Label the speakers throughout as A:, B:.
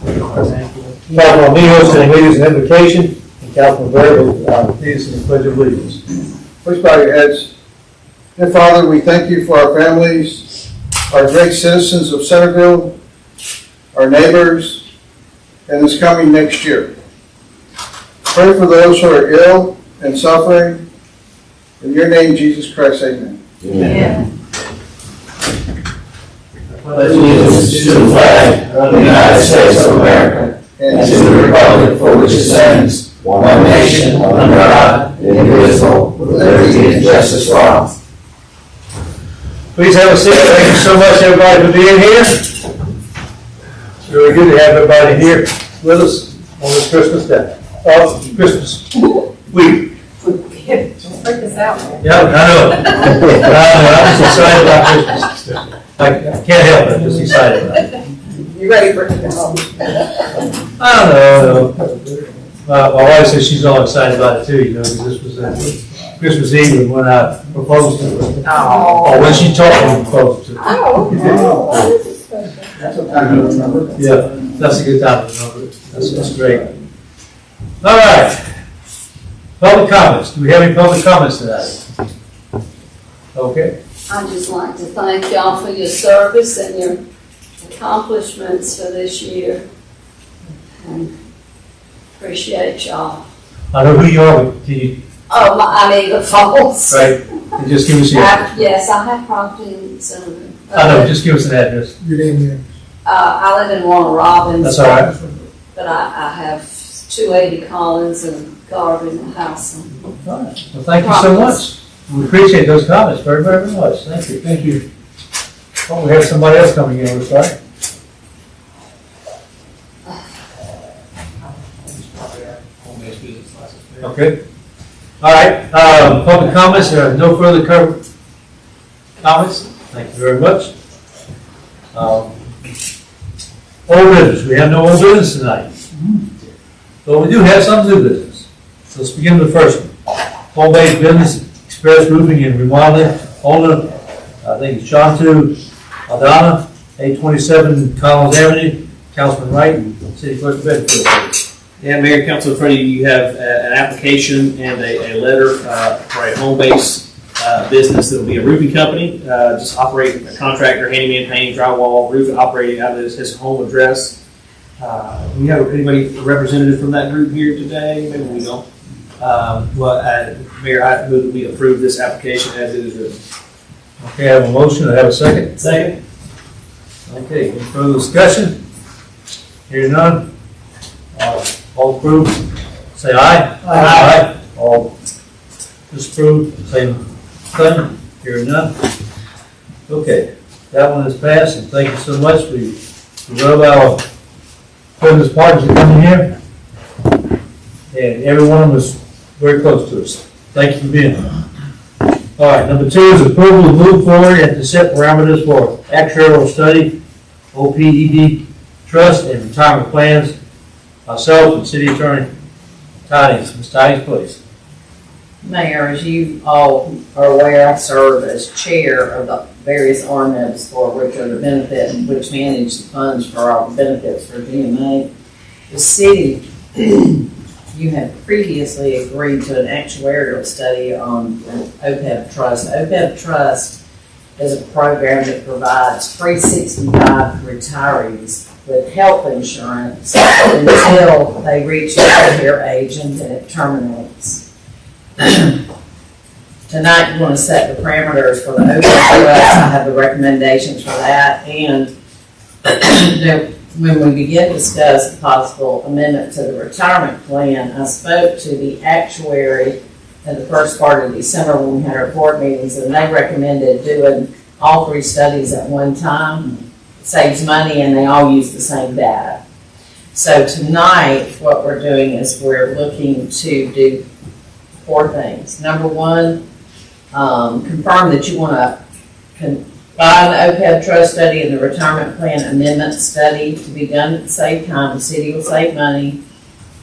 A: Councilman Amigos and lead us in invocation, and Councilman Barrett will lead us in the pledge of allegiance.
B: Please bow your heads. Dear Father, we thank you for our families, our great citizens of Centerville, our neighbors, and this coming next year. Pray for those who are ill and suffering. In your name, Jesus Christ, amen.
C: Amen.
D: Allegiance to the flag of the United States of America and to the republic for which it stands, one nation, under God, indivisible, with liberty and justice for all.
A: Please have a seat. Thank you so much, everybody, for being here. It's really good to have everybody here with us on this Christmas day. Christmas week.
C: Don't freak us out.
A: Yeah, I know. I'm just excited about Christmas. I can't help it. I'm just excited about it.
C: You ready for it to go?
A: I don't know. My wife says she's all excited about it too, you know, because this was Christmas Eve when I proposed to her.
C: Oh.
A: Or when she told me to propose to her.
C: Oh.
B: That's a time to remember.
A: Yeah, that's a good time to remember. That's great. All right. Public comments. Do we have any public comments tonight? Okay.
E: I'd just like to thank y'all for your service and your accomplishments for this year. And appreciate y'all.
A: I know who you are, but can you,
E: Oh, I need the phones.
A: right, and just give us your, I
E: Yes, I have property in Centerville.
A: know, just give us an address.
B: Your name,
E: I live in Warner Robins.
A: That's all right.
E: But I have 280 Collins and Garvey in the house.
A: All right. Well, thank you so much. We appreciate those comments very, very much. Thank you. Thank you. Oh, we have somebody else coming in, looks like. Okay. All right. Public comments. There are no further comments. Thank you very much. Old business. We have no old business tonight. But we do have some new business. So let's begin with the first one. Home-based business, Express Roofing and Remodeling, owner, I think it's Shantu Aldana, 827 Collins Avenue, Councilman Wright, and City Clerk Bedford.
F: Yeah, Mayor and Council, in front of you, you have an application and a letter for a home-based business that will be a roofing company, just operate a contractor, handyman, painting, drywall, roof, operating out of his home address. We have anybody representative from that group here today? Maybe we don't. Mayor, I move that we approve this application as it is written.
A: Okay, I have a motion. I have a second.
F: Second.
A: Okay, any further discussion? Hearing none. All approved, say aye. Aye. All disapproved, same thing. Hearing none. Okay, that one is passed, and thank you so much. We love our business partners that come in here, and everyone was very close to us. Thank you for being here. All right, number 2 is approval to move forward and to set parameters for actuarial study, OPED trust, and retirement plans. Myself and City Attorney Tidings. Ms. Tidings, please.
C: Mayor, as you all are aware, I serve as chair of the various RMEBs for which are the benefit, which manage the funds for our benefits for GMA. The city, you had previously agreed to an actuarial study on OPEB Trust. OPEB Trust is a program that provides 365 retirees with health insurance until they reach their age and then it terminates. Tonight, you want to set the parameters for the OPEB Trust. I have the recommendations for that, and when we begin to discuss a possible amendment to the retirement plan, I spoke to the actuary in the first part of December when we had our board meetings, and they recommended doing all 3 studies at one time. It saves money, and they all use the same data. So tonight, what we're doing is we're looking to do 4 things. Number 1, confirm that you want to combine the OPEB trust study and the retirement plan amendment study to be done at the same time. The city will save money.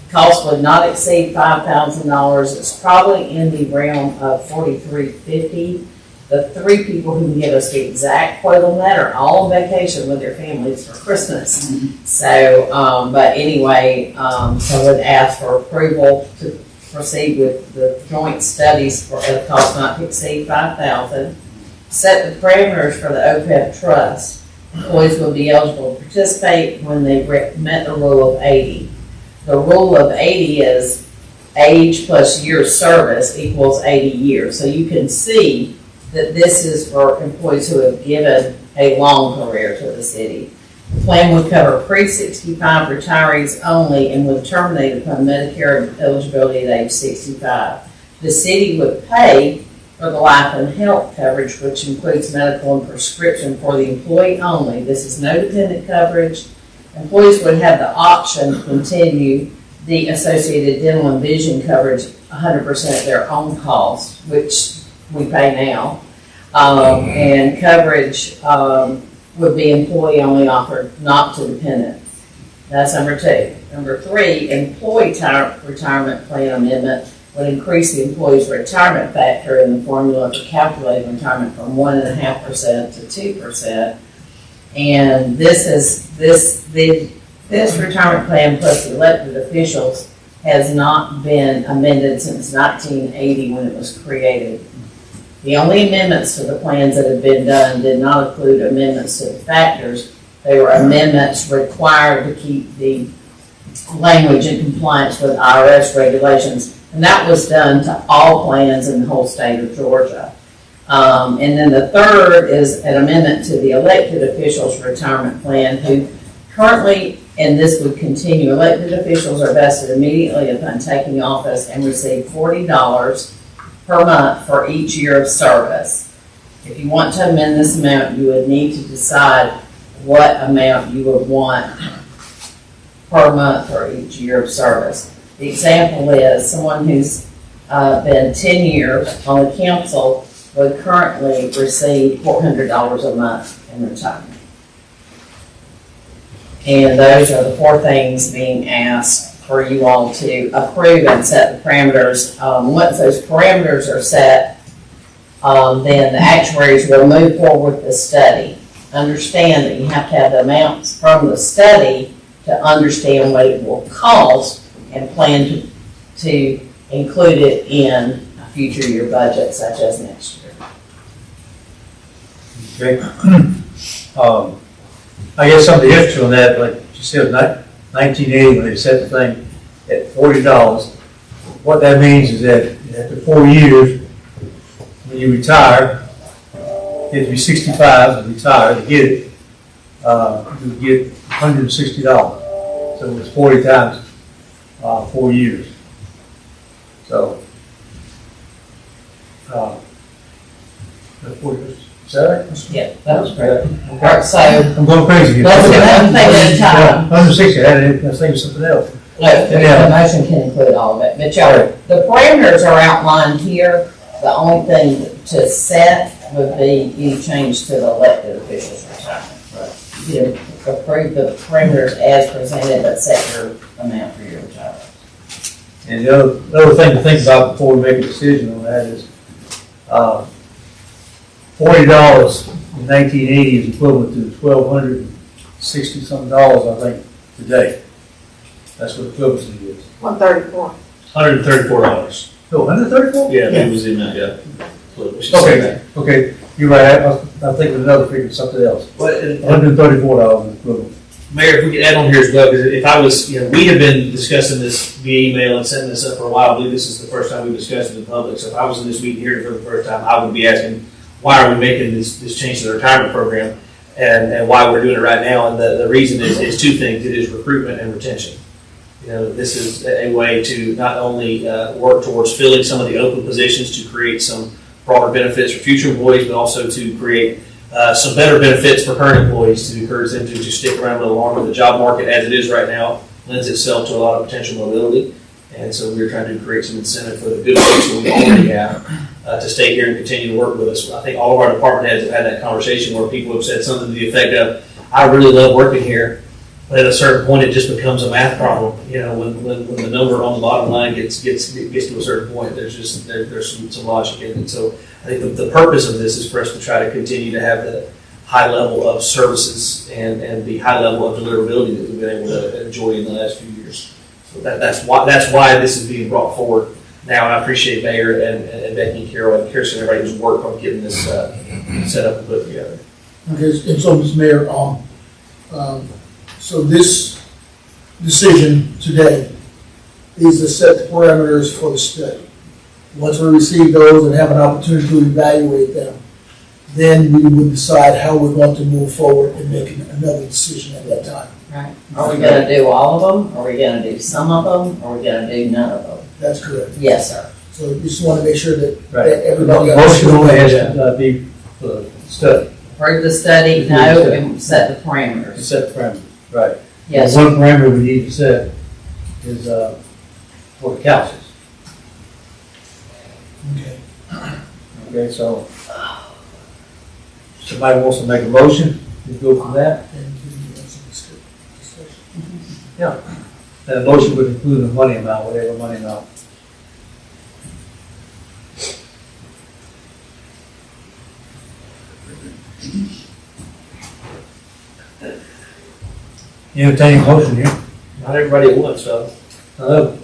C: The cost would not exceed $5,000. It's probably in the realm of $4,350. The 3 people who give us the exact quote on that are all on vacation with their families for Christmas. So, but anyway, so I would ask for approval to proceed with the joint studies for at a cost not to exceed $5,000. Set the parameters for the OPEB trust. Employees will be eligible to participate when they met the rule of 80. The rule of 80 is age plus years service equals 80 years. So you can see that this is for employees who have given a long career to the city. The plan would cover pre-65 retirees only and would terminate upon Medicare eligibility at age 65. The city would pay for the life and health coverage, which includes medical and prescription for the employee only. This is no dependent coverage. Employees would have the option to continue the associated dental and vision coverage 100% at their own cost, which we pay now. And coverage would be employee only offered, not to dependent. That's number 2. Number 3, employee retirement plan amendment would increase the employee's retirement factor in the formula for calculating retirement from 1.5% to 2%. And this retirement plan plus the elected officials has not been amended since 1980 when it was created. The only amendments to the plans that have been done did not include amendments to the factors. They were amendments required to keep the language in compliance with IRS regulations. And that was done to all plans in the whole state of Georgia. And then the third is an amendment to the elected officials retirement plan who currently, and this would continue, elected officials are vested immediately upon taking office and receive $40 per month for each year of service. If you want to amend this amount, you would need to decide what amount you would want per month for each year of service. The example is someone who's been 10 years on the council would currently receive $400 a month in retirement. And those are the 4 things being asked for you all to approve and set the parameters. Once those parameters are set, then the actuaries will move forward with the study. Understand that you have to have the amounts from the study to understand what it will cost and plan to include it in a future year budget such as next year.
A: Okay. I guess some of the history on that, like you said, 1980 when they set the thing at $40. What that means is that after 4 years, when you retire, you have to be 65 and retire to get it. You get $160. So it's 40 times 4 years. So, is that right?
C: Yeah, that was great. All right, so
A: I'm going crazy here.
C: let's do one thing at a time.
A: 160, I was thinking of something else.
C: No, the motion can include all of it, but y'all, the parameters are outlined here. The only thing to set would be any change to the elected officials' retirement. You approve the parameters as presented, but set your amount for your retirement.
A: And the other thing to think about before we make a decision on that is, $40 in 1980 is equivalent to $1,260 something, I think, today. That's what equivalency is.
C: $134.
F: $134.
A: No, 134?
F: Yeah, it was in that, yeah.
A: Okay, okay, you're right, I think of another figure, something else. $134 equivalent.
F: Mayor, if we could add on here as well, because if I was, we have been discussing this via email and setting this up for a while. I believe this is the first time we've discussed it in public. So if I was in this meeting here for the first time, I would be asking, why are we making this change to the retirement program and why we're doing it right now? And the reason is 2 things. It is recruitment and retention. This is a way to not only work towards filling some of the open positions to create some broader benefits for future employees, but also to create some better benefits for current employees to encourage them to stick around a little longer. The job market, as it is right now, lends itself to a lot of potential mobility. And so we're trying to create some incentive for the good folks that we already have to stay here and continue to work with us. I think all of our department heads have had that conversation where people have said something to the effect of, I really love working here, But at a certain point, it just becomes a math problem. You know, when the number on the bottom line gets to a certain point, there's some logic in it. So I think the purpose of this is for us to try to continue to have the high level of services and the high level of deliverability that we've been able to enjoy in the last few years. So that's why this is being brought forward now. And I appreciate Mayor and Becky and Carol and Kirsten, everybody who's worked on getting this set up and put together.
G: Okay, and so, Mr. Mayor, so this decision today is to set the parameters for the study. Once we receive those and have an opportunity to evaluate them, then we would decide how we want to move forward and make another decision at that time.
C: Right. Are we gonna do all of them? Are we gonna do some of them? Are we gonna do none of them?
G: That's correct.
C: Yes, sir.
G: So we just want to make sure that
A: Right.
G: everybody.
A: Motion only has to be for the study.
C: Approve the study, no, and set the parameters.
A: Set the parameters. Right.
C: Yes,
A: One parameter we need to set is for the councils.
G: Okay.
A: Okay, so somebody wants to make a motion to go from that?
G: And we have some discussion.
A: That motion would include the money amount, whatever money amount. Entertaining motion here.
F: Not everybody at once, so.
A: Hello.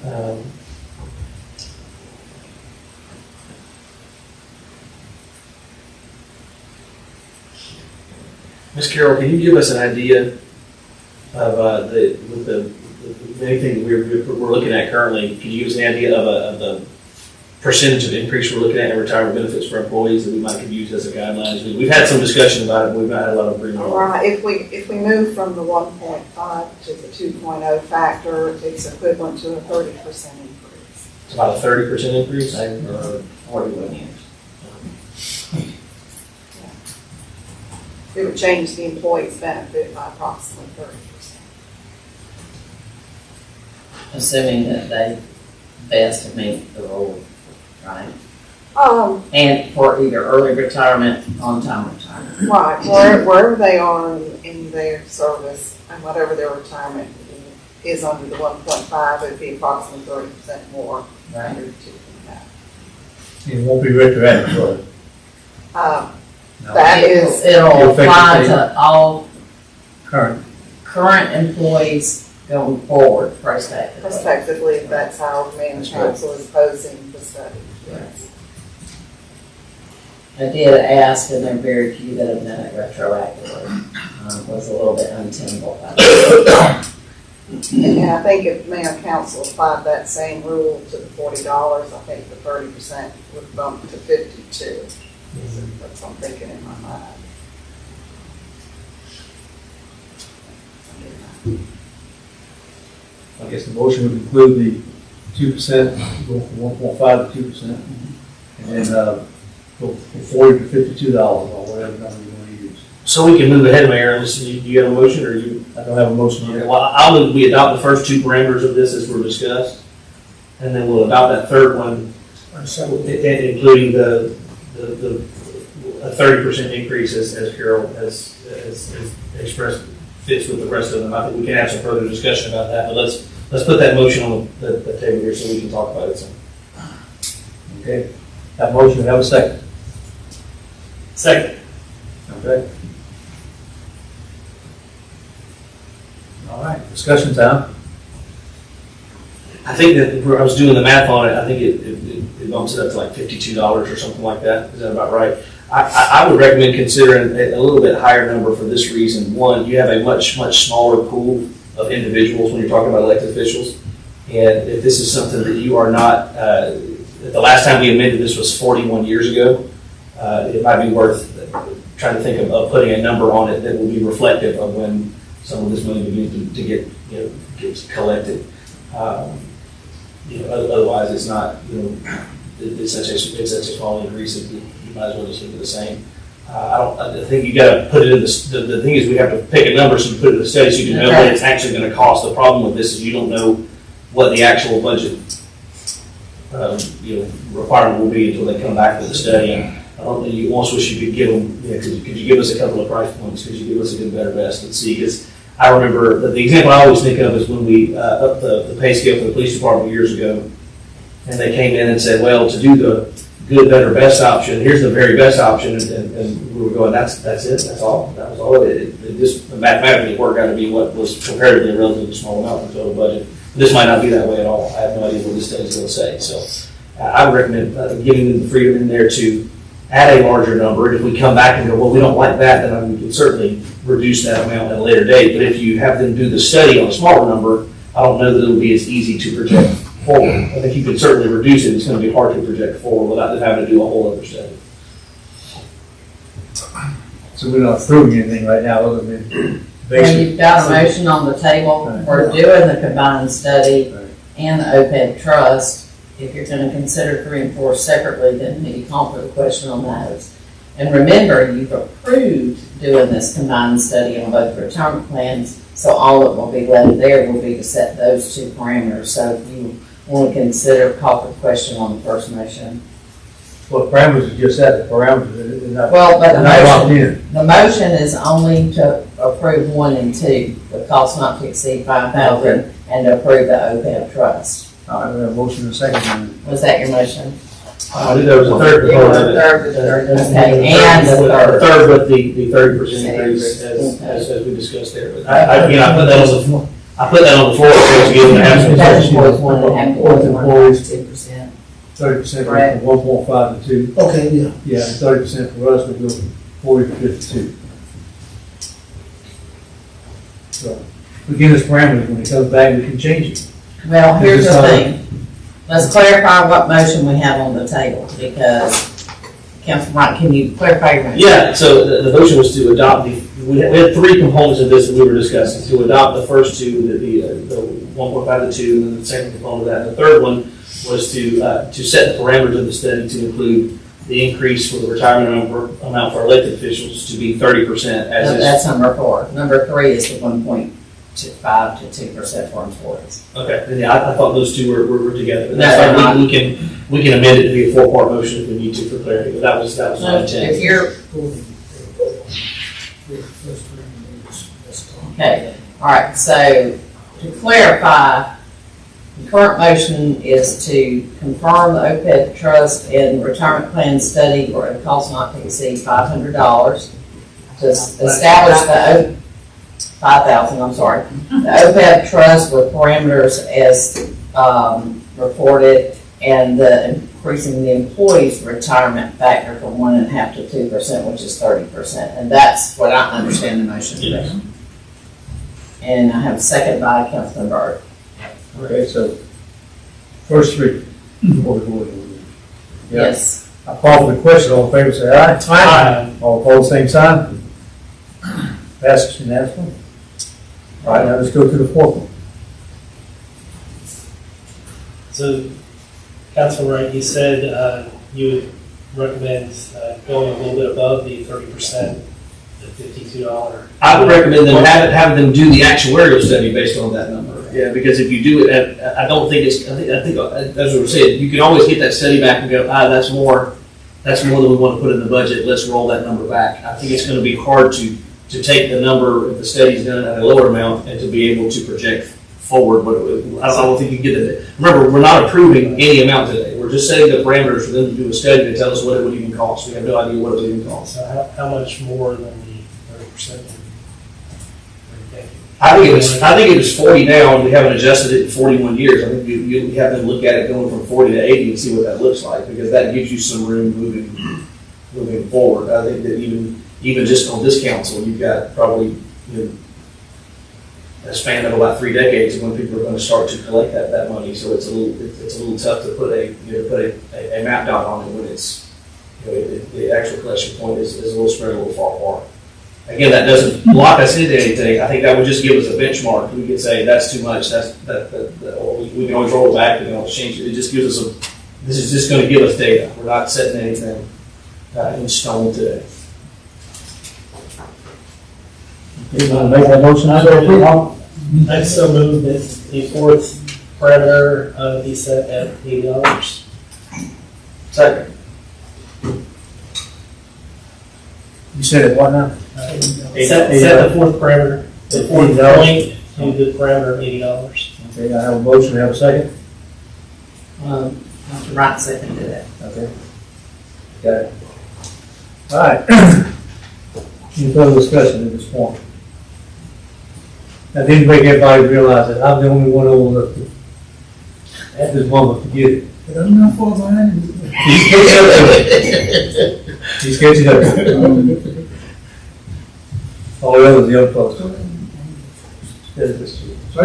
F: Ms. Carroll, can you give us an idea of the anything that we're looking at currently? Can you give us an idea of the percentage of increase we're looking at in retirement benefits for employees that we might could use as a guideline? We've had some discussion about it, but we've not had a lot of agreement.
H: Right, if we move from the 1.5 to the 2.0 factor, it's equivalent to a 30% increase.
F: It's about a 30% increase.
C: or 41 years.
H: It would change the employee's benefit by approximately 30%.
C: Assuming that they best to meet the rule, right? And for either early retirement, on-time retirement.
H: Right, wherever they are in their service and whatever their retirement is under the 1.5, it would be approximately 30% more
C: Right.
H: under the 2.5.
A: It won't be retroactive, will it? No.
H: That is
C: It'll
A: Effective
C: apply
A: date.
C: to all
A: Current.
C: current employees going forward prospectively.
H: prospectively, that's how mayor and council is posing the study. Yes.
C: I did ask, and there are very few that have done it retroactively. Was a little bit untenable about it.
H: And I think if mayor and council applied that same rule to the $40, I think the 30% would bump to 52. That's what I'm thinking in my mind.
A: I guess the motion would include the 2%, go from 1.5 to 2%, and then go from $40 to $52 or whatever number you want to use.
F: So we can move ahead, Mayor, unless you have a motion or you.
A: I don't have a motion
F: Okay,
A: yet.
F: well, I'll move we adopt the first two parameters of this as were discussed, and then we'll adopt that third one, including the a 30% increase as Carol has expressed fits with the rest of them. I think we can have some further discussion about that, but let's put that motion on the table here so we can talk about it some.
A: Okay, that motion, have a second.
F: Second.
A: Okay. All right, discussion time.
F: I think that if I was doing the math on it, I think it bumps it up to like $52 or something like that. Is that about right? I would recommend considering a little bit higher number for this reason. One, you have a much smaller pool of individuals when you're talking about elected officials. And if this is something that you are not, the last time we amended this was 41 years ago, it might be worth trying to think of putting a number on it that will be reflective of when some of this money will need to get collected. Otherwise it's not, it's such a small increase that you might as well just leave it the same. I think you got to put it in the thing is we have to pick a number so you put it in the study so you can know what it's actually going to cost. The problem with this is you don't know what the actual budget requirement will be until they come back with the study. And I don't think once wish you could give them, could you give us a couple of price points? Could you give us a good, better, best? Let's see, because I remember, the example I always think of is when we upped the pay scale for the police department years ago. And they came in and said, well, to do the good, better, best option, here's the very best option. And we were going, that's it, that's all. That was all it just mathematically worked out to be what was comparatively a relatively small amount of the total budget. This might not be that way at all. I have no idea what this study is going to say. So I would recommend giving them the freedom in there to add a larger number. If we come back and go, well, we don't like that, then we can certainly reduce that amount at a later date. But if you have them do the study on a smaller number, I don't know that it'll be as easy to project forward. I think you can certainly reduce it. It's going to be hard to project forward without them having to do a whole other study.
A: So we're not approving anything right now other than
C: And
A: basic.
C: you've got a motion on the table for doing the combined study and the OPEB trust. If you're gonna consider 3 and 4 separately, then maybe call for the question on those. And remember, you've approved doing this combined study on both retirement plans, so all that will be left there will be to set those 2 parameters. So if you want to consider, call for the question on the first motion.
A: Well, parameters are just that, the parameters, they're not,
C: Well, but
A: they're not locked
C: the motion is only to approve 1 and 2, the cost not to exceed $5,000, and to approve the OPEB trust.
A: All right, we have a motion and a second.
C: Was that your motion?
F: I knew there was a third component of it.
C: Okay, and the third.
F: The third with the 30% increase as we discussed there. But I put that on the floor. I put that on the floor to give them an
C: That's
F: answer.
C: employees, 1.5%,
A: 30%
C: Correct.
A: from 1.5 to 2.
G: Okay, yeah.
A: Yeah, and 30% for us would go from 40 to 52. So, we give us parameters, when it comes back, we can change it.
C: Well, here's the thing. Let's clarify what motion we have on the table, because, Councilman Wright, can you clarify your motion?
F: Yeah, so the motion was to adopt we had 3 components of this that we were discussing. To adopt the first 2, the 1.5 to 2, and then the second component of that. The third one was to set the parameters of the study to include the increase for the retirement amount for elected officials to be 30% as is.
C: That's number 4. Number 3 is the 1.25 to 2% for employees.
F: Okay, then yeah, I thought those 2 were together. But
C: No,
F: that's
C: they're
F: fine. We can amend it to be a 4-part motion if we need to for clarity, but that was my intent.
C: If you're, okay, all right, so to clarify, the current motion is to confirm the OPEB trust and retirement plan study for a cost not to exceed $500 to establish the $5,000, I'm sorry. The OPEB trust with parameters as reported, and increasing the employee's retirement factor from 1.5% to 2%, which is 30%. And that's what I understand the motion to be.
F: Yes.
C: And I have a second by Councilman Byrd.
A: Okay, so, first 3. Before we go into it. Yeah.
C: Yes.
A: I call for the question, all in favor, say aye.
F: Aye.
A: All opposed, same sign. Passes unanimously. All right, now let's go to the 4th one.
I: So, Councilman Wright, you said you would recommend going a little bit above the 30%, the $52.
F: I would recommend them have them do the actuarial study based on that number. Yeah, because if you do it, I don't think it's. I think as we were saying, you can always get that study back and go, that's more than we want to put in the budget. Let's roll that number back. I think it's going to be hard to take the number if the study's done at a lower amount and to be able to project forward. But I don't think you can get it. Remember, we're not approving any amount today. We're just setting the parameters for them to do a study to tell us what it would even cost. We have no idea what it would even cost.
I: So how much more than the 30%?
F: I think it was 40 now, and we haven't adjusted it in 41 years. I think you have them look at it going from 40 to 80 and see what that looks like, because that gives you some room moving forward. I think that even just on this council, you've got probably a span of about 3 decades of when people are going to start to collect that money. So it's a little tough to put a map dot on it when it's the actual collection point is a little spread a little far apart. Again, that doesn't lock us into anything. I think that would just give us a benchmark. We could say that's too much. We can always roll it back. We can always change it. It just gives us this is just going to give us data. We're not setting anything in stone today.
A: You want to make that motion?
I: I so move that the 4th parameter be set at $80.
F: Second.
A: You said it what now?
I: Set the 4th parameter The fourth point, to the parameter of $80.
A: Okay, I have a motion, have a second?
C: Mr. Wright seconded it.
A: Okay. Got it. All right. Any further discussion at this point? I didn't make everybody realize that I'm the only one overlooking at this moment to get it.
G: But I'm not far behind you.
A: He's catching up. He's catching up. All the others, young folks.
B: So I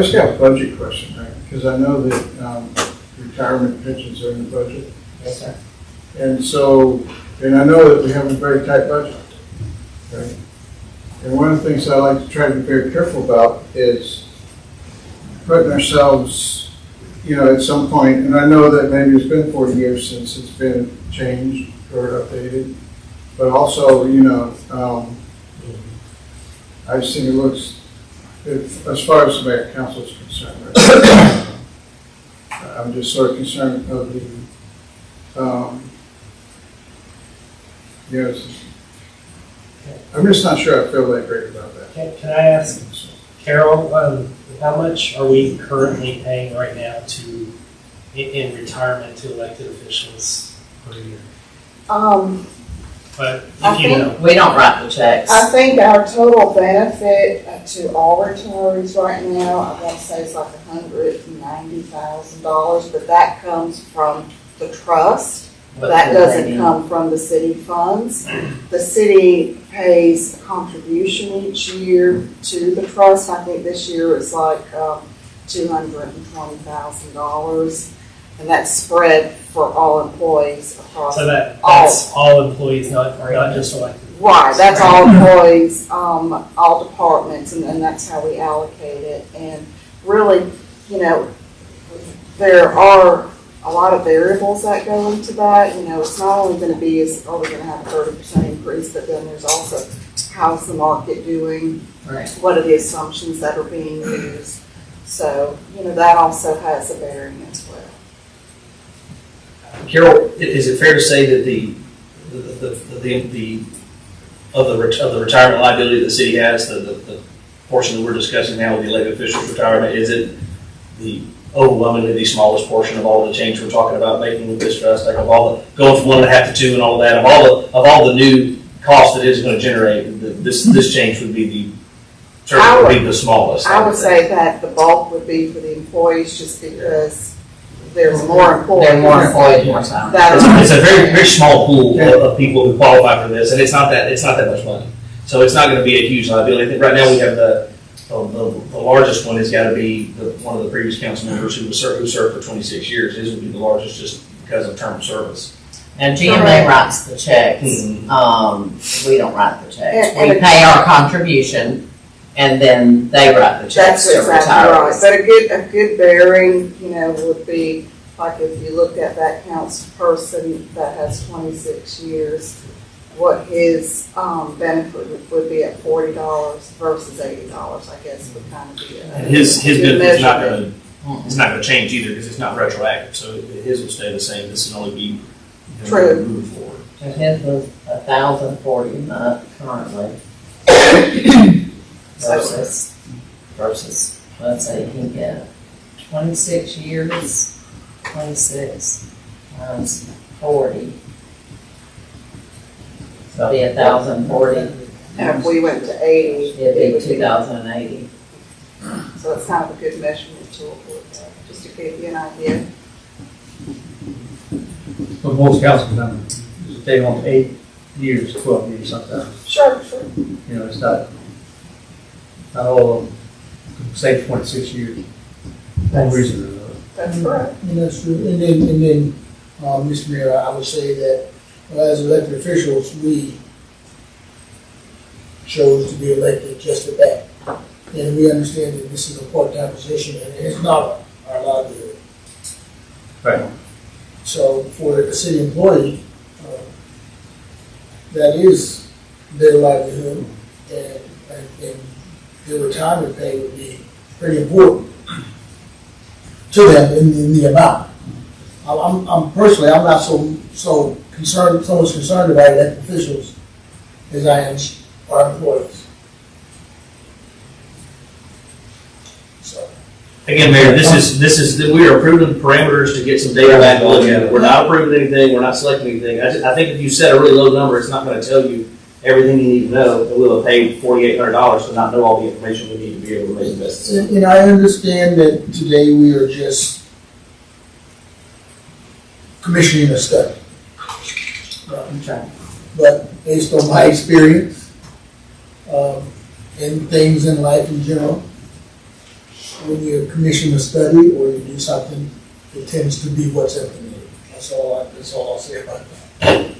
B: just got a budget question, right? Because I know that retirement pensions are in the budget.
C: Yes, sir.
B: And so, and I know that we have a very tight budget, right? And one of the things I like to try to be very careful about is putting ourselves, at some point, and I know that maybe it's been 40 years since it's been changed or updated, but also, I just think it looks, as far as the mayor and council is concerned, right? I'm just sort of concerned of the, I'm just not sure I feel that great about that.
I: Can I ask Carol, how much are we currently paying right now in retirement to elected officials per year? But
H: I
I: if you know.
C: We don't write the checks.
H: I think our total benefit to all retirees right now, I want to say it's like $190,000, but that comes from the trust. That doesn't come from the city funds. The city pays a contribution each year to the trust. I think this year it's like $220,000. And that's spread for all employees across.
I: So that's all employees, not just elected.
H: Right, that's all employees, all departments, and that's how we allocate it. And really, there are a lot of variables that go into that. It's not only going to be are we going to have a 30% increase, but then there's also how's the market doing?
C: Right.
H: What are the assumptions that are being used? So, that also has a bearing as well.
F: Carol, is it fair to say that the retirement liability that the city has, the portion that we're discussing now with the elected officials' retirement, is it the overwhelmingly the smallest portion of all the change we're talking about making with this trust, like of all the going from 1.5 to 2 and all of that, of all the new costs that it's going to generate, this change would be the smallest.
H: I would say that the bulk would be for the employees, just because there's more employees.
C: There are more employees, more time.
F: It's a very, very small pool of people who qualify for this, and it's not that much money. So it's not going to be a huge liability. I think right now we have the largest one has got to be one of the previous council members who served for 26 years. His would be the largest just because of term of service.
C: And GMA writes the checks.
F: Mm-hmm.
C: We don't write the checks.
H: And
C: We pay our contribution, and then they write the checks
H: That's
C: to
H: exactly right.
C: retirees.
H: But a good bearing, would be like if you look at that council person that has 26 years, what his benefit would be at $40 versus $80, I guess would kind of be.
F: And his benefit's not going to change either because it's not retroactive. So his will stay the same. This will only be
H: True.
F: moving forward.
C: And his was $1,040 a month currently. versus, let's say he can get 26 years, 26 times 40. So it'd be 1,040.
H: And if we went to 80,
C: It'd be 2,080.
H: So it's kind of a good measurement tool for it, just to give you an idea.
A: But most council members, they want 8 years, 12 years sometimes.
H: Sure.
A: It's not all of them, say 26 years. One reason or another.
H: That's correct.
G: And that's true. And then, Mr. Mayor, I would say that as elected officials, we chose to be elected just for that. And we understand that this is a part-time position and it's not our liability.
A: Right.
G: So for a city employee, that is their livelihood and their retirement pay would be pretty important to them in the amount. I'm personally, I'm not so concerned, so much concerned about elected officials as I am our employees.
F: Again, Mayor, this is, we are approving parameters to get some data back to look at it. We're not approving anything, we're not selecting anything. I think if you set a really low number, it's not gonna tell you everything you need to know. And we'll have paid $4,800 to not know all the information we need to be able to make investments.
G: And I understand that today we are just commissioning a study. But based on my experience, and things in life in general, when you commission a study or you do something, it tends to be what's implemented. That's all I'll say about that.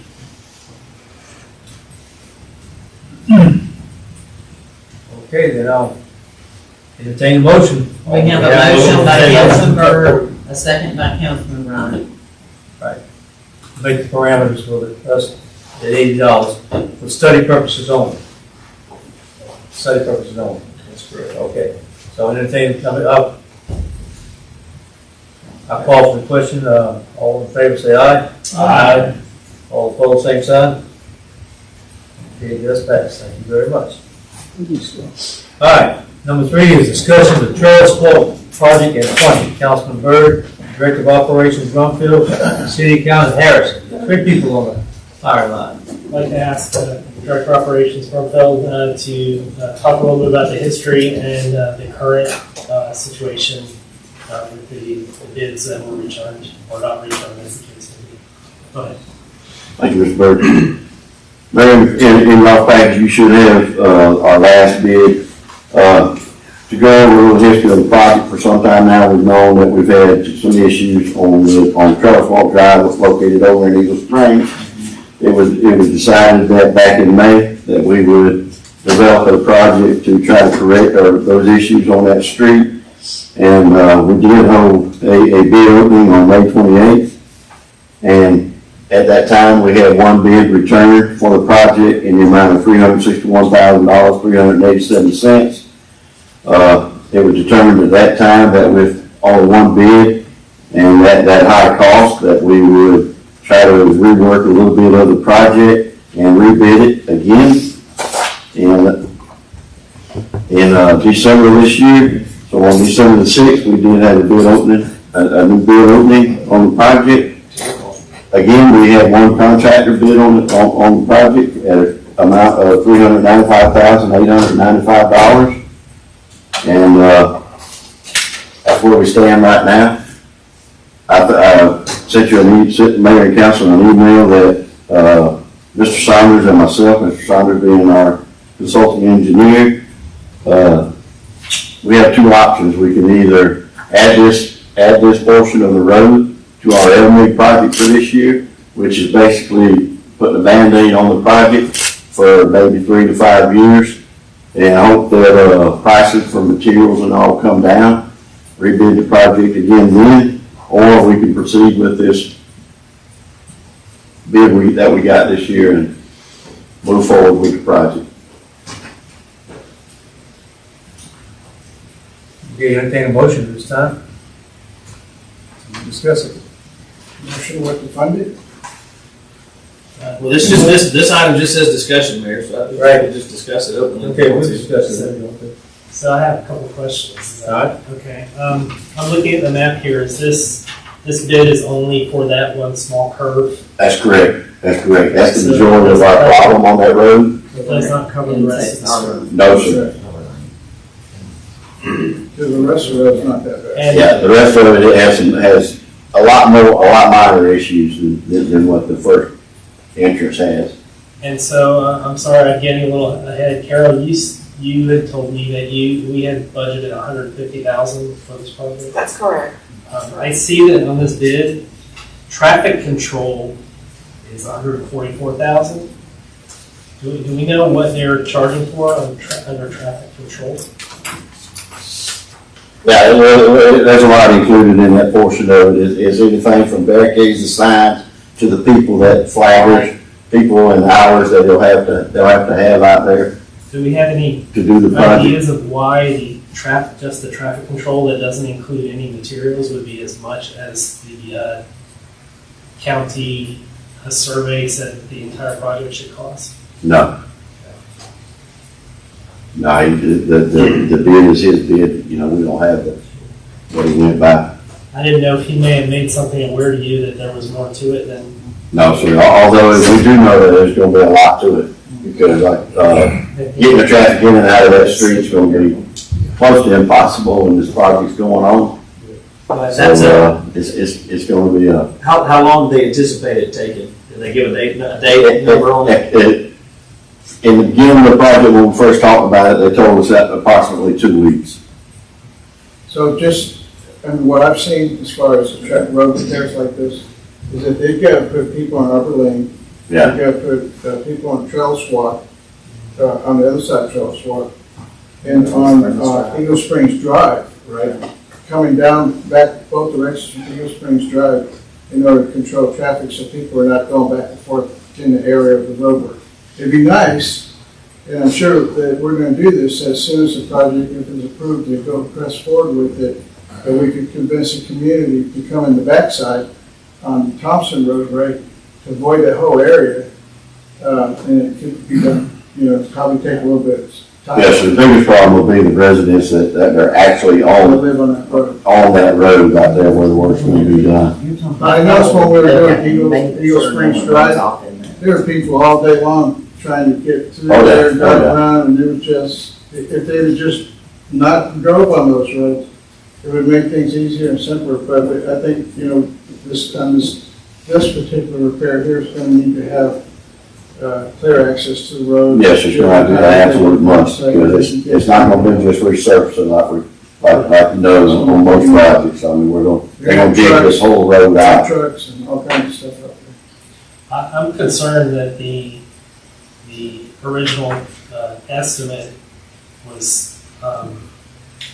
A: Okay, then I'll entertain a motion.
C: We have a motion by Councilman Byrd, a second by Councilman Ryan.
A: Make the parameters for us at $80 for study purposes only. Study purposes only. That's correct. Okay. So entertain, I'll call for the question. All in favor say aye. Aye. All opposed, same sign. Okay, just passed. Thank you very much. All right. Number 3 is discussion of the trail sport project and appointment. Councilman Byrd, Director of Operations, Brumfield, City County, Harrison. 3 people on the fire line.
I: I'd like to ask Director of Operations Brumfield to talk a little bit about the history and the current situation with the bids that were returned or not returned, as the case may be. Go ahead.
D: Thank you, Mr. Burke. Mayor, in our package, you should have our last bid. To go over a little history of the project, for some time now, we've known that we've had some issues on Trellis Walk Drive, that's located over in Eagle Springs. It was decided that back in May that we would develop a project to try to correct those issues on that street. And we did hold a bid opening on May 28th. And at that time, we had one bid returned for the project in the amount of $361,000, 387 cents. It was determined at that time that with only one bid and that high cost, that we would try to rework a little bit of the project and rebid it again in December of this year. So on December the 6th, we did have a bid opening, a new bid opening on the project. Again, we had one contractor bid on the project at an amount of $395,895. And that's where we stand right now. I sent you Mayor and Council an email that Mr. Saunders and myself, Mr. Saunders being our consulting engineer, we have 2 options. We can either add this portion of the road to our LME project for this year, which is basically putting a Band-Aid on the project for maybe 3 to 5 years. And I hope that prices for materials and all come down, rebid the project again then, or we can proceed with this bid that we got this year and move forward with the project.
A: Okay, entertain a motion at this time. Discuss it.
B: Motion what to fund it?
F: Well, this item just says discussion, Mayor, so I think we can just discuss it openly.
A: Okay, we'll discuss it.
I: So I have a couple of questions.
A: All right.
I: Okay. I'm looking at the map here. Is this bid is only for that one small curve?
D: That's correct. That's correct. That's the majority of our problem on that road.
I: It does not cover the rest of the road.
D: No, sir.
B: Because the rest of it's not that bad.
I: And
D: Yeah, the rest of it has a lot minor issues than what the first entrance has.
I: And so, I'm sorry, I'm getting a little ahead. Carol, you had told me that we had budgeted $150,000 for this project.
H: That's correct.
I: I see that on this bid, traffic control is $144,000. Do we know what they're charging for under traffic control?
D: Yeah, there's a lot included in that portion of it. Is anything from barricades and signs to the people that flaggers, people and hours that they'll have to have out there
I: Do we have any
D: to do the project.
I: ideas of why just the traffic control that doesn't include any materials would be as much as the county survey said the entire project should cost?
D: No. No, the bid is his bid. You know, we don't have what he went by.
I: I didn't know if he may have made something aware to you that there was more to it than.
D: No, sir, although we do know that there's gonna be a lot to it, because getting the traffic in and out of that street's gonna be close to impossible when this project's going on.
F: That's
D: So, it's gonna be a.
F: how long do they anticipate it taking? Did they give a date number on it?
D: In the beginning of the project, when we first talked about it, they told us that approximately 2 weeks.
B: So just, and what I've seen as far as road repairs like this, is that they've got to put people on upper lane.
D: Yeah.
B: They've got to put people on trail swat, on the other side of trail swat, and on Eagle Springs Drive, right? Coming down back both directions from Eagle Springs Drive in order to control traffic so people are not going back and forth in the area of the roadway. It'd be nice, and I'm sure that we're going to do this as soon as the project, if it's approved, to go press forward with it, that we could convince the community to come in the backside on Thompson Road, right, to avoid that whole area. And it could be done, probably take a little bit of time.
D: Yes, the biggest problem will be the residents that are actually
B: To
D: on
B: live on that road.
D: that road out there where the work's gonna be done.
B: I noticed when we were doing Eagle Springs Drive, there were people all day long trying to get through
D: Oh, yeah.
B: there, drive
D: Oh, yeah.
B: around, and it was just, if they'd have just not drove on those roads, it would make things easier and simpler, but I think, this particular repair here is gonna need to have, clear access to the road.
D: Yes, it's gonna have to be an absolute must, because it's not gonna be just resurfacing like you know on most projects. I mean, they're gonna dig this whole road out.
B: Trucks and all kinds of stuff up there.
I: I'm concerned that the original estimate was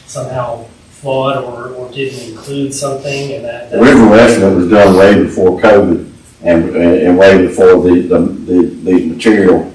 I: somehow flawed or didn't include something, and that.
D: The original estimate was done way before COVID and way before the material.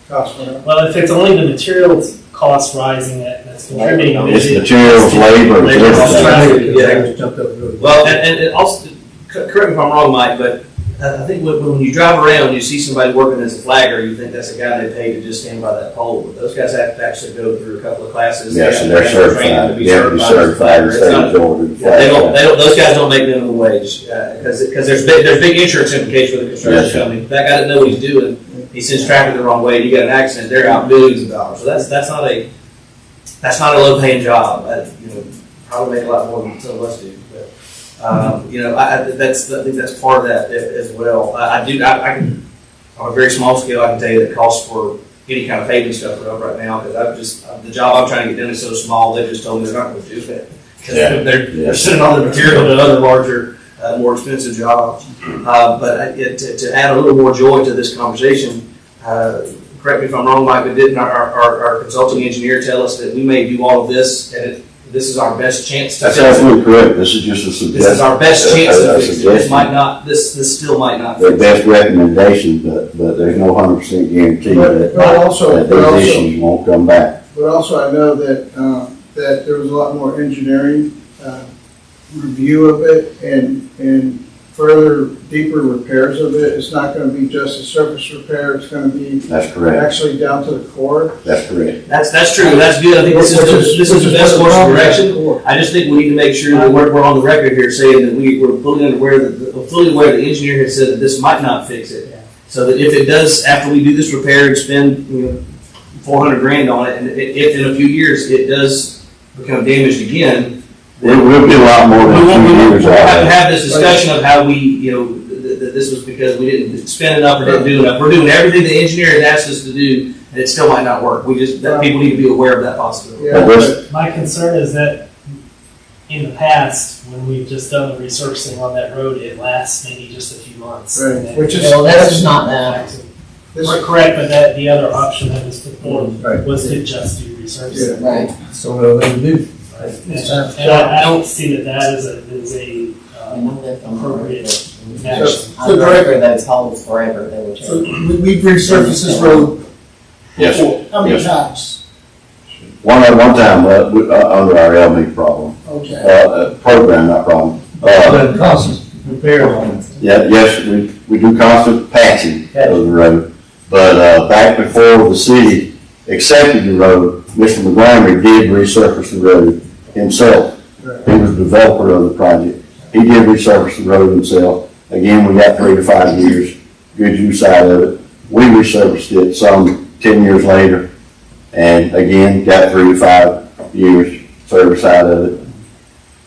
B: Cost went up.
I: Well, if it's only the materials cost rising that's contributing.
D: It's materials, labor,
F: Labor,
D: everything.
F: Yeah. Well, and it also, correct me if I'm wrong, Mike, but I think when you drive around, you see somebody working as a flagger, you think that's a guy they pay to just stand by that pole. But those guys have to actually go through a couple of classes.
D: Yes, and
F: They
D: they're
F: have to train
D: certified.
F: to be
D: They have to be
F: certified as a
D: certified in
F: flagger.
D: the
F: It's
D: state
F: not-
D: of Georgia.
F: They don't, those guys don't make minimum wage, because there's big insurance implications for the construction
D: Yes, sir.
F: company. That guy doesn't know what he's doing. He sends traffic the wrong way, you got an accident, they're out millions of dollars. So that's not a low paying job. Probably make a lot more than some of us do. But, I think that's part of that as well. On a very small scale, I can tell you that costs for any kind of paving stuff are up right now, because the job I'm trying to get done is so small, they just told me they're not going to do it. Because they're sending all the material to other larger, more expensive jobs. But to add a little more joy to this conversation, correct me if I'm wrong, Mike, but didn't our consulting engineer tell us that we may do all of this, and this is our best chance to
D: That's
F: fix it?
D: absolutely correct. This is just a suggestion.
F: This is our best chance to
D: a
F: fix it. This
D: suggestion.
F: might not, this still might not
D: Their
F: fix it.
D: best recommendation, but there's no 100% guarantee
B: But also-
D: that those issues won't come back.
B: But also I know that there was a lot more engineering review of it and further deeper repairs of it. It's not going to be just a surface repair, it's going to be
D: That's correct.
B: actually down to the core.
D: That's correct.
F: That's true, and that's good. I think this is the best course of direction. I just think we need to make sure that we're on the record here saying that we're fully aware the engineer has said that this might not fix it. So that if it does, after we do this repair and spend, $400,000 on it, and if in a few years it does become damaged again,
D: We'll get a lot more than 2 years
F: we'll
D: out of it.
F: have this discussion of how we, that this was because we didn't spend enough or didn't do enough. We're doing everything the engineer has asked us to do, and it still might not work. People need to be aware of that possibility.
B: Yeah,
D: But
I: My concern is that in the past, when we've just done the resurfacing on that road, it lasts maybe just a few months.
B: Right,
I: And then-
B: which is-
C: Well, that's not now.
B: this
I: We're
B: is
I: correct, but the other option that was put forward
B: Right.
I: was to just do resurfacing.
C: Right.
A: So what they do.
I: And I don't see that is a appropriate action.
C: I've been those holes forever, they were
G: So
C: terrible.
G: we've resurfaced this road
D: Yes, sir.
G: before. How many
D: Yes.
G: times?
D: One time under our LME problem,
G: Okay.
D: program, not problem.
A: But constant repair on it.
D: Yes, we do constant patching of the road, but back before the city accepted the road, Mr. Montgomery did resurface the road himself, He was the developer of the project. He did resurface the road himself. Again, we got 3 to 5 years, good use out of it. We resurfaced it some 10 years later, and again, got 3 to 5 years service out of it,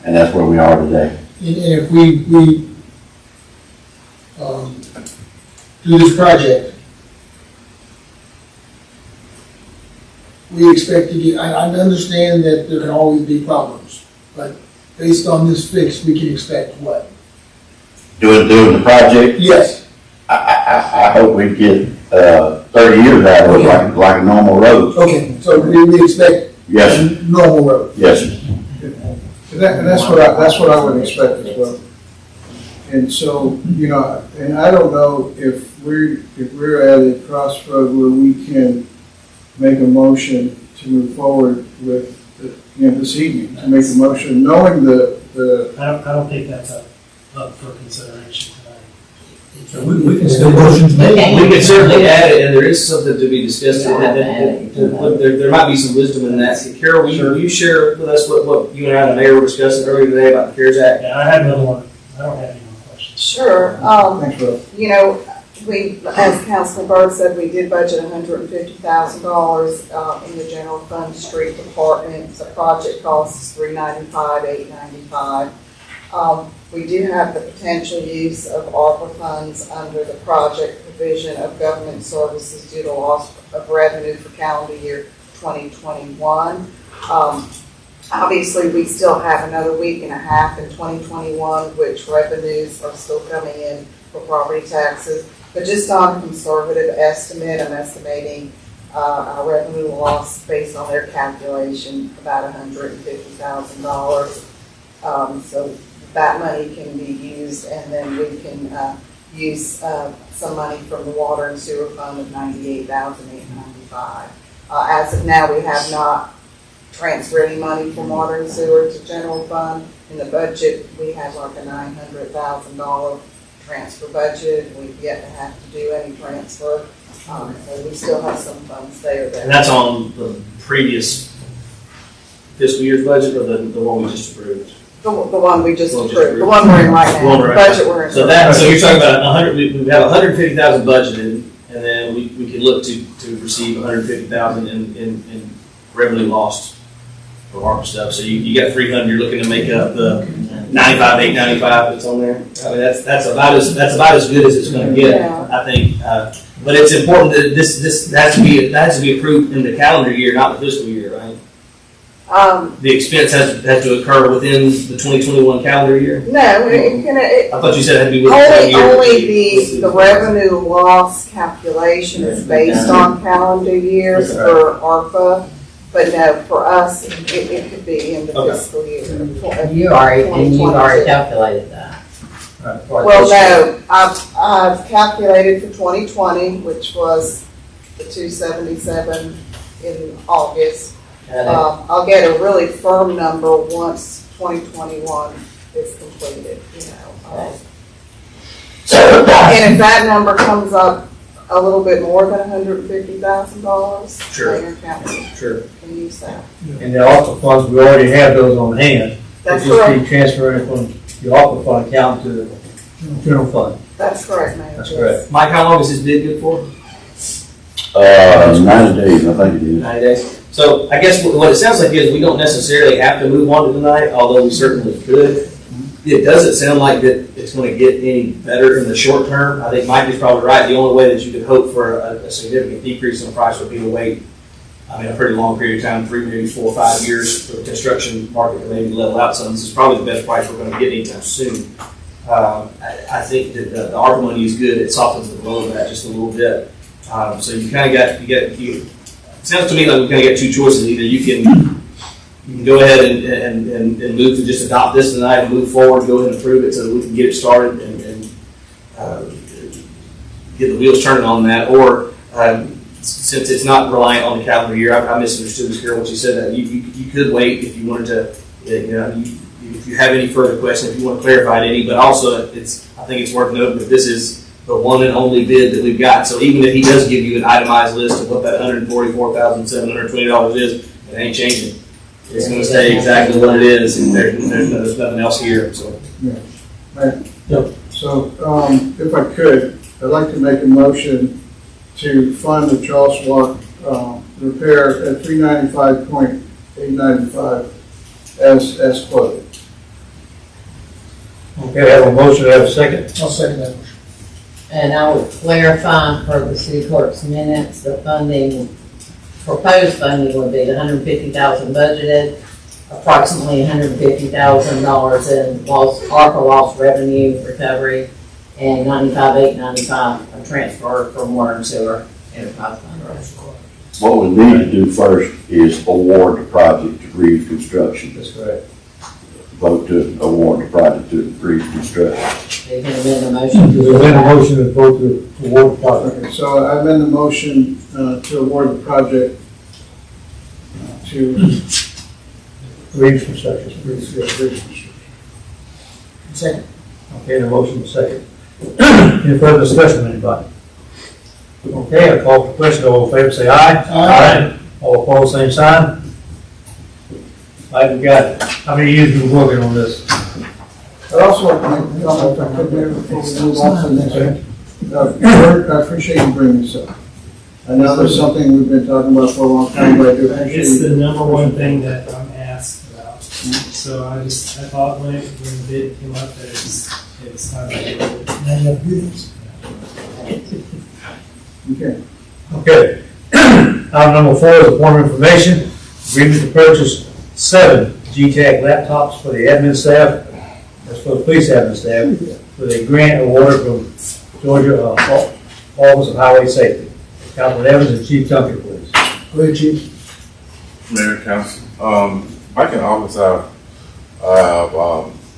D: and that's where we are today.
G: And if we do this project, we expect to get, I understand that there can always be problems, but based on this fix, we can expect what?
D: Doing the project,
G: Yes.
D: I hope we get 30 years out of it, like a normal road.
G: Okay, so we expect
D: Yes,
G: a normal road.
D: yes, sir.
B: And that's what I would expect as well. And so, you know, and I don't know if we're at a crossroad where we can make a motion to move forward with, this evening, to make a motion, knowing the.
I: I don't think that's up for consideration tonight.
A: So we can still motions made.
F: We can certainly add it, and there is something to be discussed, and there might be some wisdom in that. Carol, will you share with us what you and I and the mayor were discussing earlier today about the CARES Act?
I: Yeah, I have another one. I don't have any more questions.
H: Sure.
B: Thanks, Bill.
H: You know, we, as Councilman Byrd said, we did budget $150,000 in the general fund street department. The project cost is $395,895. We do have the potential use of ARPA funds under the project provision of government services due to loss of revenue for calendar year 2021. Obviously, we still have another week and a half in 2021, which revenues are still coming in for property taxes. But just on a conservative estimate, I'm estimating our revenue loss based on their calculation about $150,000. So that money can be used, and then we can use some money from the water and sewer fund of $98,895. As of now, we have not transferred any money from water and sewer to general fund. In the budget, we have like a $900,000 transfer budget. We've yet to have to do any transfer, so we still have some funds there.
F: And that's on the previous fiscal year's budget, or the one we just approved?
H: The one we just
F: The one
H: approved, the one we're in right
F: The
H: now,
F: one
H: the
F: we're in.
H: budget we're in.
F: So you're talking about we have 150,000 budgeted, and then we could look to receive 150,000 in revenue lost for ARPA stuff. So you got 300, you're looking to make up the 95,895 that's on there. I mean, that's about as good as it's going to get,
H: Yeah.
F: I think. But it's important that this has to be approved in the calendar year, not the fiscal year, right? The expense has to occur within the 2021 calendar year.
H: No, it can,
F: I thought you said it had to be within the year.
H: only the revenue loss calculation is based on calendar years for ARPA, but no, for us, it could be in the
F: Okay.
H: fiscal year.
C: You've already calculated that. for
H: Well,
C: this year.
H: no, I've calculated for 2020, which was the 277 in August. I'll get a really firm number once 2021 is completed, And if that number comes up a little bit more than $150,000,
F: Sure.
H: then your council
F: Sure.
H: can use that.
A: And the ARPA funds, we already have those on hand.
H: That's
A: Just
H: correct.
A: be transferring from the ARPA fund account to the general fund.
H: That's correct, Mayor.
A: That's correct.
F: Mike, how long is this bid good for?
D: 90 days, I think it is.
F: 90 days. So I guess what it sounds like is we don't necessarily have to move on to tonight, although we certainly could. It doesn't sound like that it's going to get any better in the short term. I think Mike is probably right. The only way that you could hope for a significant decrease in price would be to wait, a pretty long period of time, 3, maybe 4 or 5 years for the construction market to maybe level out some. This is probably the best price we're going to get anytime soon. I think that the ARPA money is good. It softens the blow of that just a little bit. So you kind of it sounds to me like we kind of got two choices. Either you can go ahead and move to just adopt this tonight and move forward, go ahead and approve it so that we can get it started and get the wheels turning on that. Or since it's not reliant on the calendar year, I misunderstood Ms. Carroll when she said that you could wait if you wanted to. If you have any further questions, if you want to clarify any, but also I think it's worth noting that this is the one and only bid that we've got. So even if he does give you an itemized list of what that $144,720 is, it ain't changing. It's gonna say exactly what it is, and there's nothing else here, so.
B: So, if I could, I'd like to make a motion to fund the Charles Walk, repair at $395,895 as quoted.
A: Okay, I have a motion, I have a second.
G: I'll second that motion.
C: And I would clarify per the city clerk's minutes, the funding, proposed funding would be the $150,000 budgeted, approximately $150,000 in ARPA lost revenue recovery, and $95,895 a transfer from water and sewer enterprise fund.
D: What we need to do first is award the project to Reeves Construction.
A: That's correct.
D: Vote to award the project to Reeves Construction.
C: They can amend the motion.
A: We have a motion to vote to award the project.
B: Okay, so I amend the motion to award the project to
A: Reeves Construction.
B: Reeves Construction.
G: Second.
A: Okay, the motion is second. Any further discussion, anybody? Okay, I call for the question, all in favor say aye.
G: Aye.
A: All opposed, same sign. All right, we got it. How many years have you been working on this?
B: I'd also like to make a comment, if I could, Mayor, before we move on to the next one. I appreciate you bringing this up. I know there's something we've been talking about for a long time, but I do appreciate
I: It's the
B: it.
I: number one thing that I'm asked about. So I thought when the bid came up that it was time to do it.
G: Now you have bids.
B: Okay.
A: Okay. Item number 4 is appointment information. Agreement to purchase 7 GTAC laptops for the admin staff, that's for the police admin staff, with a grant awarded from Georgia Office of Highway Safety. Councilman Evans and Chief Duncan, please.
G: Go ahead, Chief.
J: Mayor, Council, back in August, I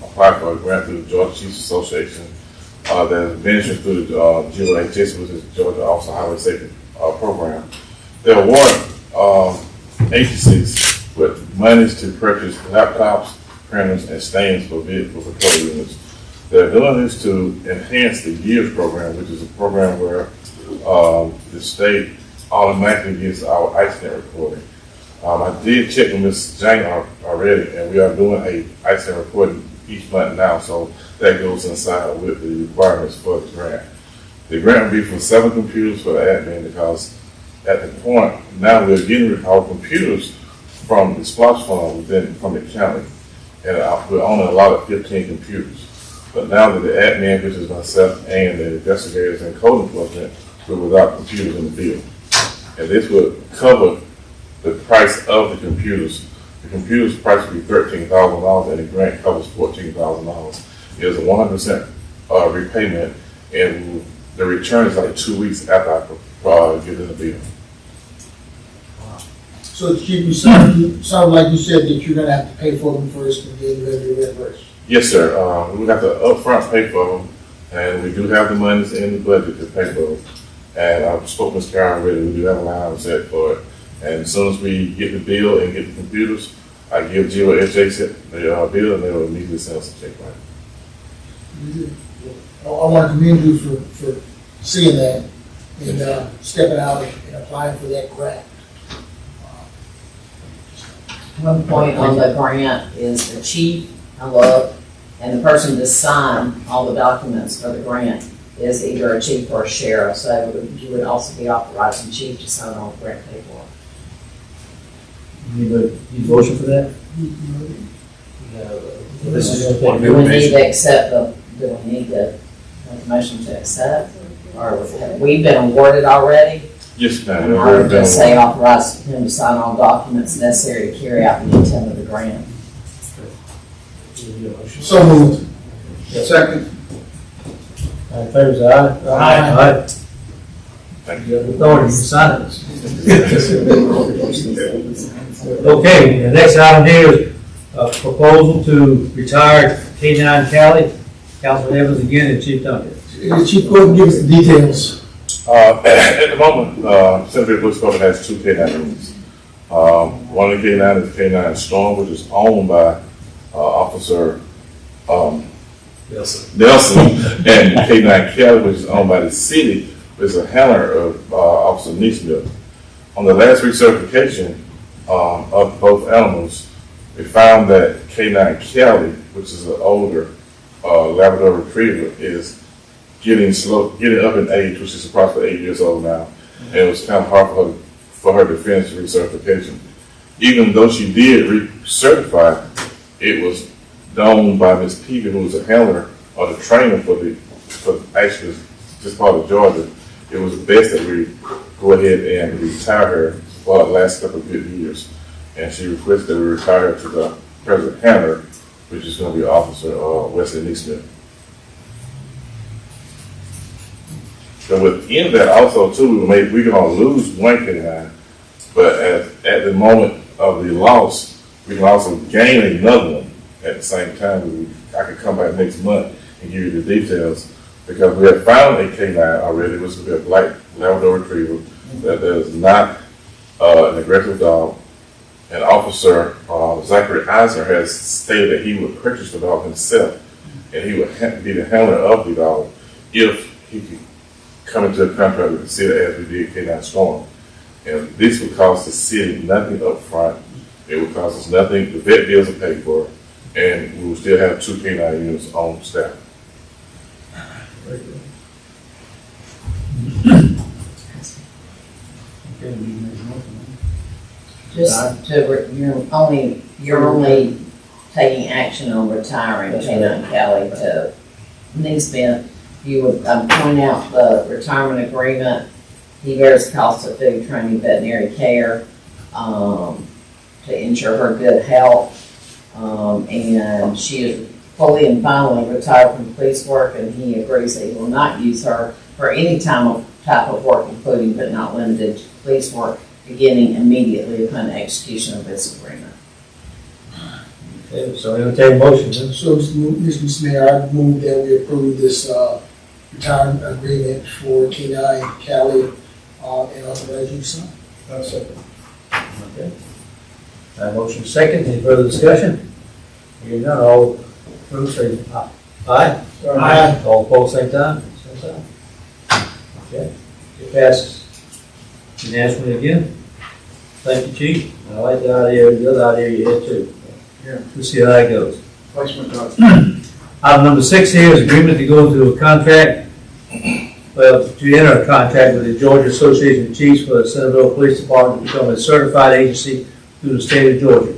J: applied for a grant through the Georgia Chiefs Association that is administered through the GOHS, which is Georgia Office of Highway Safety program. They award agencies with monies to purchase laptops, printers, and stands for vehicle patrol units. They're doing this to enhance the GEARS program, which is a program where the state automatically gets our accident reporting. I did check with Ms. Jane already, and we are doing a accident reporting each month now, so that goes inside with the requirements for the grant. The grant will be for 7 computers for the admin, because at the point now we're getting our computers from the SPLOSH fund from the county, and we're only allotted 15 computers. But now that the admin, which is myself and the investigators and code enforcement, we're without computers in the field. And this would cover the price of the computers. The computers price would be $13,000, and the grant covers $14,000. It is a 100% repayment, and the return is like 2 weeks after I get in the bill.
G: So Chief, you sound like you said that you're gonna have to pay for them first and then you're gonna be reimbursed.
J: Yes, sir. We have to upfront pay for them, and we do have the monies in the budget to pay for them. And I've spoken with Karen already. We do have a line set for it. And as soon as we get the bill and get the computers, I give GOHS the bill, and they will immediately send us a check back.
G: I want to commend you for seeing that and stepping out and applying for that grant.
C: One point on the grant is the chief, and the person to sign all the documents for the grant is either a chief or a sheriff, so you would also be authorizing chief to sign all the grant paperwork.
A: Need a motion for that? This is appointment
C: Do we need
A: information.
C: to accept do we need to make a motion to accept? Or have we been awarded already?
J: Yes, ma'am.
C: I would just say authorize him to sign all documents necessary to carry out the intent of the grant.
G: So moved.
B: Second.
A: All in favor say aye. Aye.
J: Thank
A: You have the authority to sign it. Okay, the next item here is a proposal to retire K9 Cali. Councilman Evans again and Chief Duncan.
G: Chief, go ahead and give us the details.
J: At the moment, Centerville Police Department has 2 K9 units. One of the K9 is K9 Storm, which is owned by Officer Nelson, and K9 Cali, which is owned by the city, which is a handler of Officer Neesmith. On the last recertification of both animals, we found that K9 Cali, which is an older Labrador Retriever, is getting up in age, which is approximately 8 years old now. And it was kind of hard for her to finish recertification. Even though she did recertify, it was known by Ms. Peavy, who was a handler or the trainer for actually this part of Georgia. It was best that we go ahead and retire her for the last couple of good years. And she requested that we retire her to the present handler, which is going to be Officer Wesley Neesmith. So within that also too, we're going to lose one K9, but at the moment of the loss, we can also gain another one at the same time. I could come back next month and give you the details, because we have found a K9 already, which is a black Labrador Retriever that is not an aggressive dog. And Officer Zachary Eisner has stated that he would purchase the dog himself, and he would be the handler of the dog if he could come into a contract with the city as we did K9 Storm. And this would cost the city nothing up front. It would cost us nothing. The vet bills are paid for, and we will still have 2 K9 units on staff.
A: Very good.
C: Just to, you're only taking action on retiring K9 Cali to Neesmith. You would point out the retirement agreement. He bears the cost of food, training, veterinary care to ensure her good health. And she is fully and finally retired from police work, and he agrees that he will not use her for any type of work, including but not limited to police work, beginning immediately upon execution of this agreement.
A: Okay, so entertain a motion then.
G: So, Mr. Mayor, I move that we approve this retirement agreement for K9 Cali and authorize you to sign.
A: Okay. Motion second. Any further discussion? Hearing none, all approve, say aye. Aye? Aye. All opposed, same time? Same time. Okay. It passes unanimously again. Thank you, Chief. I like the idea, the other idea you had too.
B: Yeah.
A: We'll see how that goes.
B: Placement done.
A: Item number 6 here is agreement to go into a contract, to enter a contract with the Georgia Association of Chiefs for the Centerville Police Department to become a certified agency through the state of Georgia.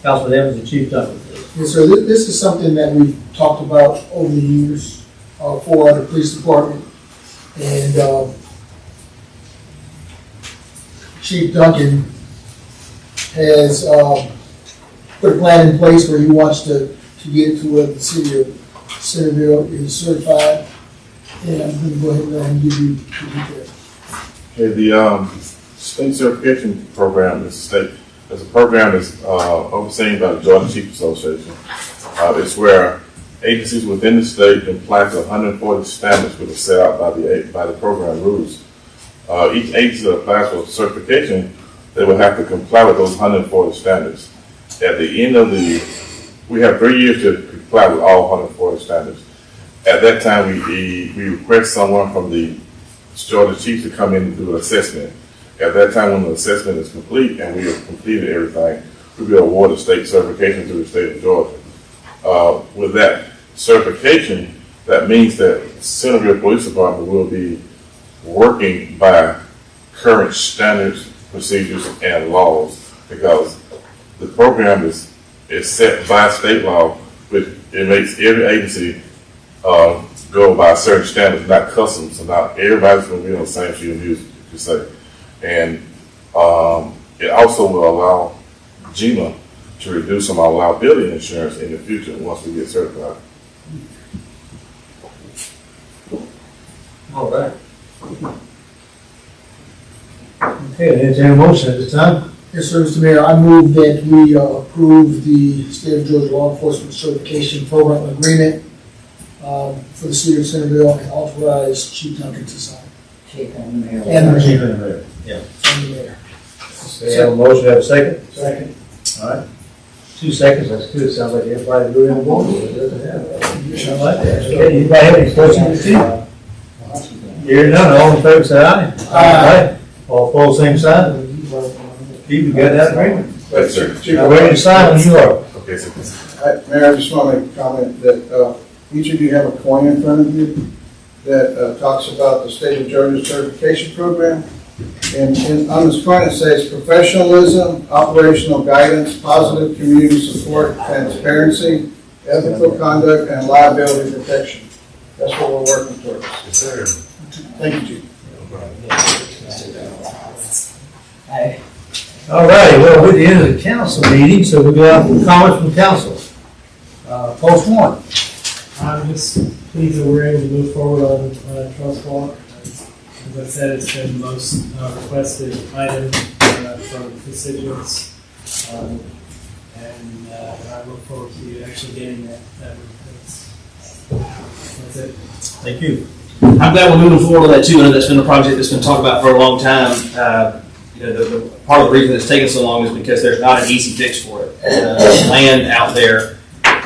A: Councilman Evans and Chief Duncan.
G: Yes, sir. This is something that we've talked about over the years for the police department. And Chief Duncan has put a plan in place where he wants to get it to where the city of Centerville is certified. And I'm going to go ahead and let him give you the details.
J: Okay, the state certification program is a program that's overseen by the Georgia Chiefs Association. It's where agencies within the state comply to 140 standards which are set out by the program rules. Each agency that applies for certification, they will have to comply with those 140 standards. At the end of we have 3 years to comply with all 140 standards. At that time, we request someone from the Georgia Chiefs to come in and do an assessment. At that time, when the assessment is complete and we have completed everything, we'll be awarded state certification to the state of Georgia. With that certification, that means that Centerville Police Department will be working by current standards, procedures, and laws, because the program is set by state law, which it makes every agency go by certain standards, not customs. So not everybody's going to be on the same sheet of music, you say. And it also will allow GMA to reduce some of our liability insurance in the future once we get certified.
A: All right. Okay, entertain a motion at this time.
G: Yes, sir, Mr. Mayor, I move that we approve the State of Georgia Law Enforcement Certification Program Agreement for the city of Centerville and authorize Chief Duncan to sign.
C: Chief and the mayor.
G: And the
A: Chief
G: mayor.
A: and the mayor. Yeah.
G: And the mayor.
A: We have a motion, have a second?
G: Second.
A: All right. 2 seconds, that's good. Sounds like everybody really on board. It doesn't have that. Sounds like that. Okay, anybody have any questions, Chief? Hearing none, all in favor say aye.
G: Aye.
A: All opposed, same sign. Chief, you got that agreement?
J: Yes, sir.
B: Chief,
A: I'm ready to sign when you are.
J: Okay, sir.
B: Mayor, I just want to make a comment that each of you have a coin in front of you that talks about the state of Georgia certification program. And on this coin it says professionalism, operational guidance, positive community support, transparency, ethical conduct, and liability protection. That's what we're working towards.
J: Yes, sir.
B: Thank you, Chief.
A: All right, well, we're at the end of the council meeting, so we got comments from council. Post one.
I: I'm just pleased that we're able to move forward on Trust Walk. As I said, it's been the most requested item from constituents. And I look forward to actually getting that. That's it.
A: Thank you.
F: I'm glad we're moving forward on that too. I know that's been a project that's been talked about for a long time. The part of the reason it's taken so long is because there's not an easy fix for it. Land out there,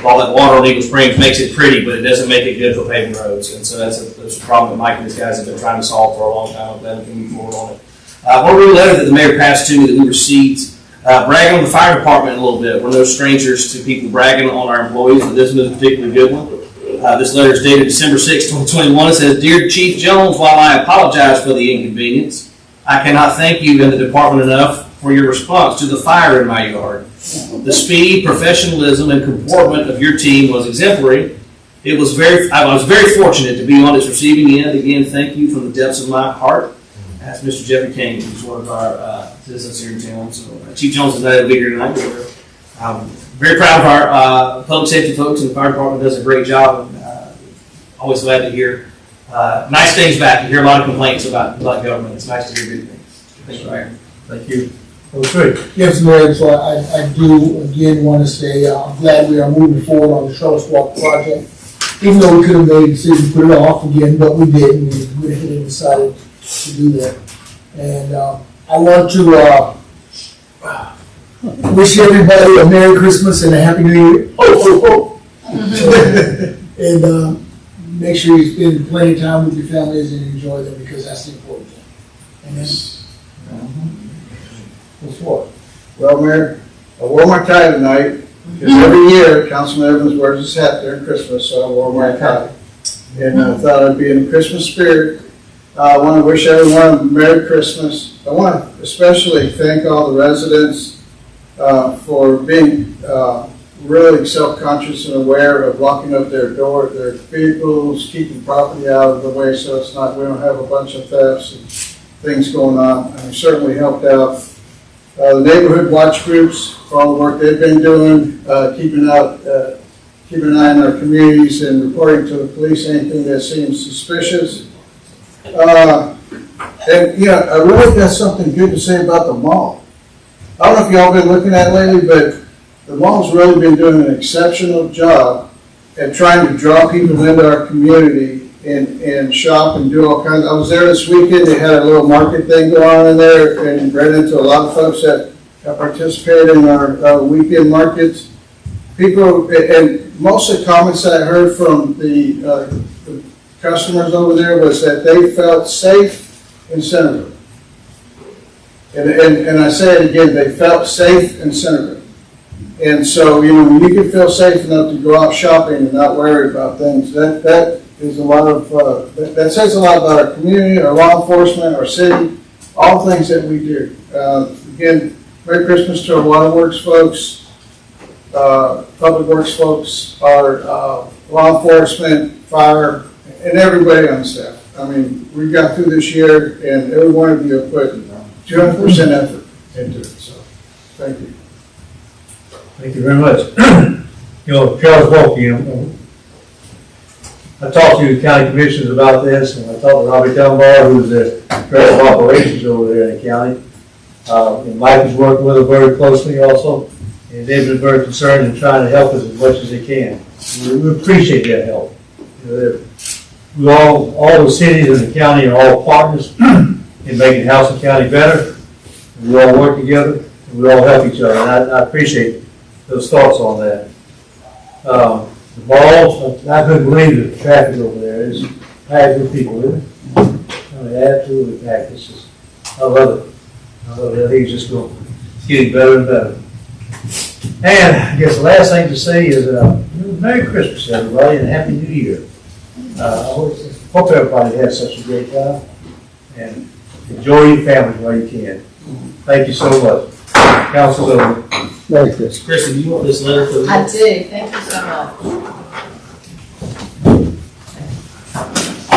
F: all that water on Eagle Springs makes it pretty, but it doesn't make it good for paving roads. And so that's a problem that Mike and his guys have been trying to solve for a long time. I'm glad we can move forward on it. One real letter that the mayor passed to me that we received, bragging on the fire department a little bit. We're no strangers to people bragging on our employees, but this was a particularly good one. This letter is dated December 6, 2021. It says, "Dear Chief Jones, while I apologize for the inconvenience, I cannot thank you and the department enough for your response to the fire in my yard. The speed, professionalism, and comportment of your team was exemplary. I was very fortunate to be on its receiving end. Again, thank you from the depths of my heart." That's Mr. Jeffrey King, who's one of our citizens here in town. So Chief Jones is not able to be here tonight. I'm very proud of our public safety folks, and the fire department does a great job. Always glad to hear nice things back. You hear a lot of complaints about government. It's nice to hear good things. Thank you, Mayor.
A: Thank you. Post three.
G: Yes, Mayor, so I do again want to say, I'm glad we are moving forward on the Trust Walk project. Even though we could have made a decision to put it off again, but we didn't. We went ahead and decided to do that. And I want to wish everybody a Merry Christmas and a Happy New Year. And make sure you spend plenty of time with your families and enjoy them, because that's the important thing. Amen.
A: Post four.
B: Well, Mayor, I wore my tie tonight, because every year Councilman Evans wears his hat during Christmas, so I wore my tie. And I thought I'd be in the Christmas spirit. I want to wish everyone a Merry Christmas. I want to especially thank all the residents for being really self-conscious and aware of locking up their vehicles, keeping property out of the way so we don't have a bunch of thefts and things going on. And we certainly helped out the neighborhood watch groups for all the work they've been doing, keeping an eye on our communities and reporting to the police anything that seems suspicious. And yeah, I really got something good to say about the mall. I don't know if y'all been looking at it lately, but the mall's really been doing an exceptional job at trying to draw people into our community and shop and do all kinds. I was there this weekend. They had a little market thing going on in there, and ran into a lot of folks that have participated in our weekend markets. People, and most of the comments that I heard from the customers over there was that they felt safe in Centerville. And I say it again, they felt safe in Centerville. And so, when you can feel safe enough to go out shopping and not worry about things, that is a lot of, that says a lot about our community, our law enforcement, our city, all things that we do. Again, Merry Christmas to our waterworks folks, public works folks, our law enforcement, fire, and everybody on staff. I mean, we got through this year, and every one of you have put 200% effort into it, so thank you.
A: Thank you very much. Charles Volke, I talked to the county commissioners about this, and I talked to Robbie Dunbar, who's the director of operations over there in the county. And Mike is working with them very closely also, and they've been very concerned in trying to help us as much as they can. We appreciate that help. We all the cities in the county are all partners in making Houston County better. We all work together, and we all help each other, and I appreciate those thoughts on that. The malls, I couldn't believe the traffic over there. It's packed with people, isn't it? I mean, absolutely packed. I love it. I think it's just getting better and better. And I guess the last thing to say is, Merry Christmas, everybody, and Happy New Year. Hope everybody has such a great time, and enjoy your family while you can. Thank you so much. Council's over.
G: Merry Christmas.
F: Kristen, do you want this letter for the?
C: I do, thank you so much.